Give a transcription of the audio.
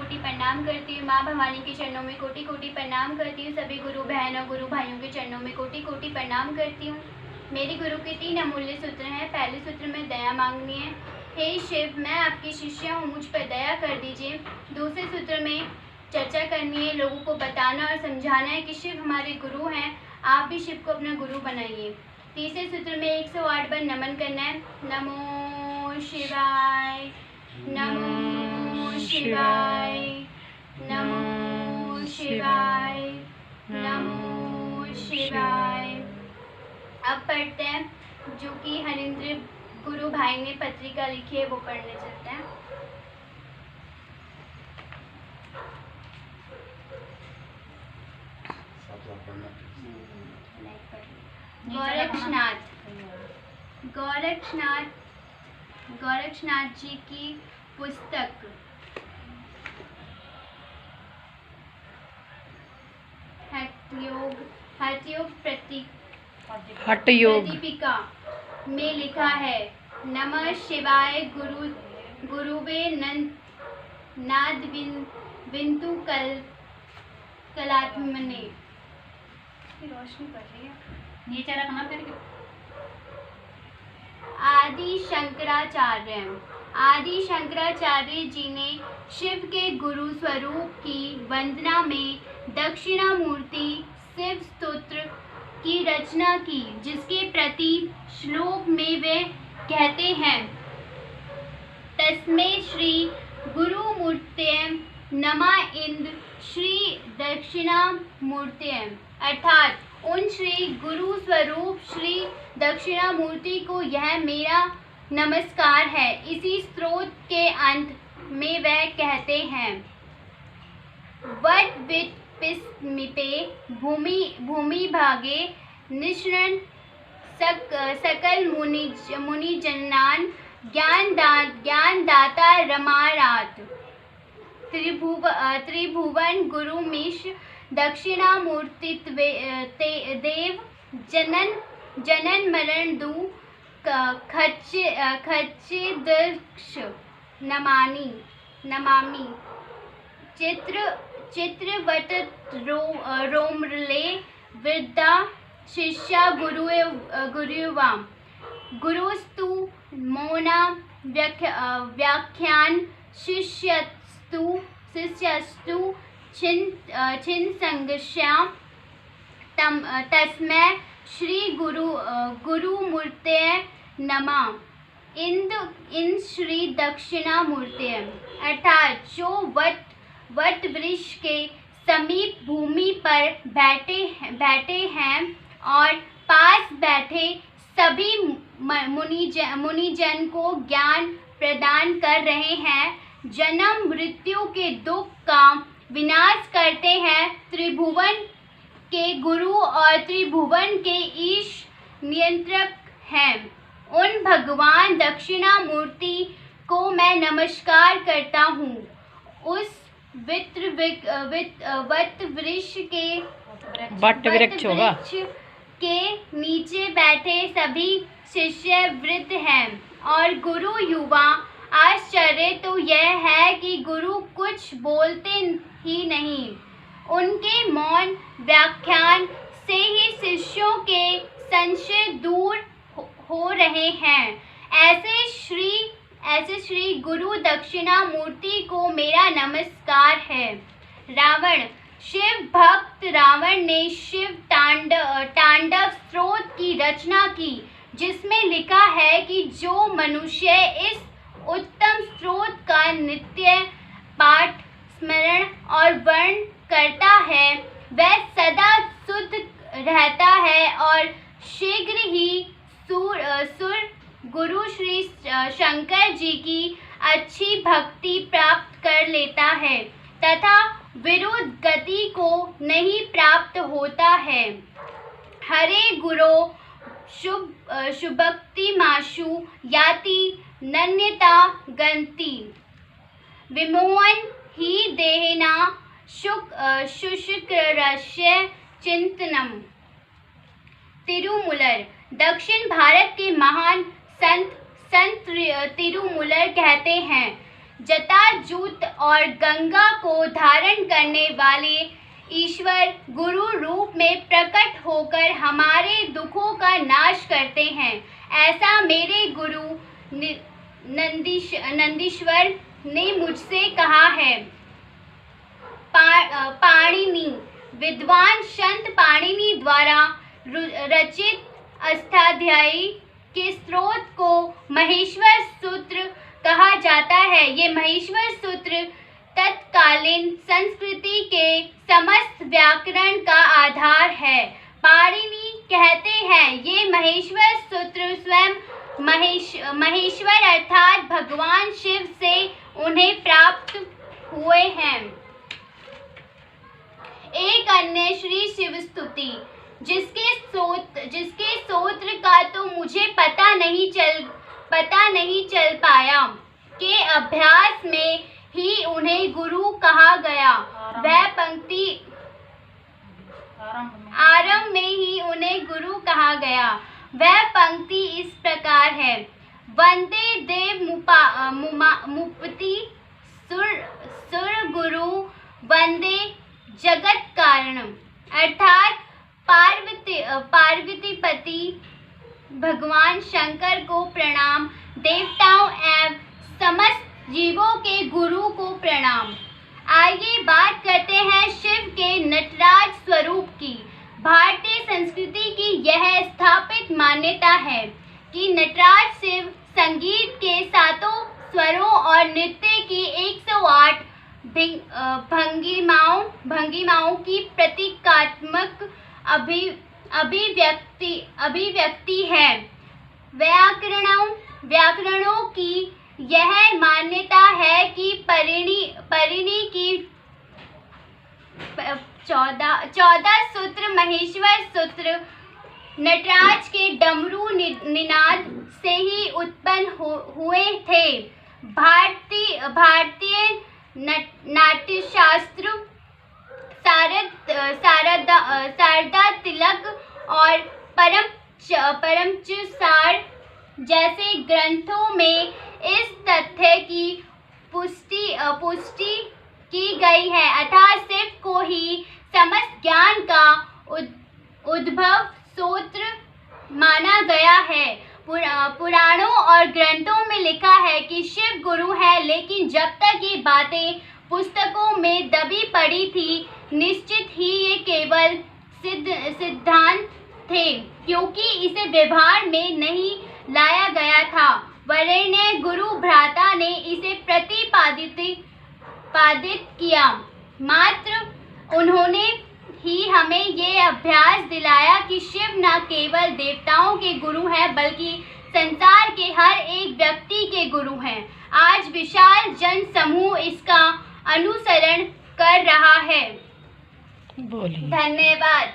कोटि प्रणाम करती हूँ। माँ भवानी के चरणों में कोटि कोटि प्रणाम करती हूँ। सभी गुरु बहन और गुरु भाइयों के चरणों में कोटि कोटि प्रणाम करती हूँ। मेरे गुरु के 3 अमूल्य सूत्र हैं। पहले सूत्र में दया मांगनी है। हे शिव, मैं आपकी शिष्या हूँ, मुझ पर दया कर दीजिए। दूसरे सूत्र में चर्चा करनी है, लोगों को बताना और समझाना है कि शिव हमारे गुरु हैं, आप भी शिव को अपना गुरु बनाइए। तीसरे सूत्र में 108 बार नमन करना है। नमो शिवाय, नमो शिवाय, नमो शिवाय, नमो शिवाय। अब पढ़ते हैं, जो कि हरिंद्र गुरु भाई ने पत्रिका लिखी है, वो पढ़ने चलते हैं। गोरक्षनाथ जी की पुस्तक प्रदीपिका में लिखा है, नमः शिवाय गुरुवे नाद बिंदु कलात्मने। रोशनी पड़ रही है, नीचे रखना फिर। आदि शंकराचार्य जी ने शिव के गुरु स्वरूप की वंदना में दक्षिणामूर्ति शिव स्तोत्र की रचना की, जिसके प्रति श्लोक में वे कहते हैं, तस्मै श्री गुरुमूर्तये नमः इंद्र श्री दक्षिणामूर्तये, अर्थात उन श्री गुरु स्वरूप श्री दक्षिणामूर्ति को यह मेरा नमस्कार है। इसी स्तोत्र के अंत में वह कहते हैं, वट विट पिस्मिपे भूमि भागे निष्णन सकल मुनिजनान ज्ञानदाता रमारात त्रिभुवन गुरुमीश दक्षिणामूर्तित्वेव जनन मरण दु खच्चिदक्ष नमामि चित्रवट रोमरले वृद्धा शिष्या गुरुवा गुरुस्तु मौना व्याख्यान शिष्यस्तु छिन्संगश्याम तस्मै श्री गुरुमूर्तये नमः इन श्री दक्षिणामूर्तये, अर्थात जो वट वृक्ष के समीप भूमि पर बैठे हैं और पास बैठे सभी मुनिजन को ज्ञान प्रदान कर रहे हैं, जन्म मृत्यु के दुख का विनाश करते हैं, त्रिभुवन के गुरु और त्रिभुवन के ईश नियंत्रक हैं, उन भगवान दक्षिणामूर्ति को मैं नमस्कार करता हूँ। उस वट वृक्ष के नीचे बैठे सभी शिष्य वृद्ध हैं और गुरु युवा। आश्चर्य तो यह है कि गुरु कुछ बोलते ही नहीं, उनके मौन व्याख्यान से ही शिष्यों के संशय दूर हो रहे हैं। ऐसे श्री गुरु दक्षिणामूर्ति को मेरा नमस्कार है। रावण, शिव भक्त रावण ने शिव तांडव स्तोत्र की रचना की, जिसमें लिखा है कि जो मनुष्य इस उत्तम स्तोत्र का नित्य पाठ स्मरण और वर्ण करता है, वह सदा शुद्ध रहता है और शीघ्र ही सुर गुरु श्री शंकर जी की अच्छी भक्ति प्राप्त कर लेता है तथा विरुद्ध गति को नहीं प्राप्त होता है। हरे गुरो शुभक्ति माशु याति नन्यता गंति विमोहन ही देहना शुष्करस्य चिंतनम। तिरुमूलर, दक्षिण भारत के महान संत तिरुमूलर कहते हैं जटाजूट और गंगा को धारण करने वाले ईश्वर गुरु रूप में प्रकट होकर हमारे दुखों का नाश करते हैं। ऐसा मेरे गुरु नंदीश्वर ने मुझसे कहा है। पाणिनि विद्वान संत पाणिनि द्वारा रचित अष्टाध्यायी के स्रोत को महेश्वर सूत्र कहा जाता है। ये महेश्वर सूत्र तत्कालीन संस्कृति के समस्त व्याकरण का आधार है। पाणिनि कहते हैं ये महेश्वर सूत्र स्वयं महेश्वर अर्थात भगवान शिव से उन्हें प्राप्त हुए हैं। एक अन्य श्री शिव स्तुति जिसके स्तोत्र का तो मुझे पता नहीं चल पाया के अभ्यास में ही उन्हें गुरु कहा गया। वह पंक्ति आरंभ में ही उन्हें गुरु कहा गया। वह पंक्ति इस प्रकार है। वंदे देव मुपति सुर गुरु वंदे जगत कारणम, अर्थात पार्वतीपति भगवान शंकर को प्रणाम, देवताओं एवं समस्त जीवों के गुरु को प्रणाम। आइए बात करते हैं शिव के नटराज स्वरूप की। भारतीय संस्कृति की यह स्थापित मान्यता है कि नटराज शिव संगीत के सातों स्वरों और नृत्य की 108 भंगिमाओं की प्रतीकात्मक अभिव्यक्ति है। व्याकरणों की यह मान्यता है कि परिणी की 14 सूत्र महेश्वर सूत्र नटराज के डमरू निनाद से ही उत्पन्न हुए थे। भारतीय नाट्यशास्त्र शारदा तिलक और परमचसार जैसे ग्रंथों में इस तथ्य की पुष्टि की गई है। अर्थात शिव को ही समस्त ज्ञान का उद्भव स्रोत माना गया है। पुराणों और ग्रंथों में लिखा है कि शिव गुरु है, लेकिन जब तक ये बातें पुस्तकों में दबी पड़ी थी, निश्चित ही ये केवल सिद्धांत थे, क्योंकि इसे व्यवहार में नहीं लाया गया था। वरेण्य गुरु भ्राता ने इसे प्रतिपादित किया। मात्र उन्होंने ही हमें ये अभ्यास दिलाया कि शिव न केवल देवताओं के गुरु हैं, बल्कि संसार के हर एक व्यक्ति के गुरु हैं। आज विशाल जन समूह इसका अनुसरण कर रहा है। धन्यवाद।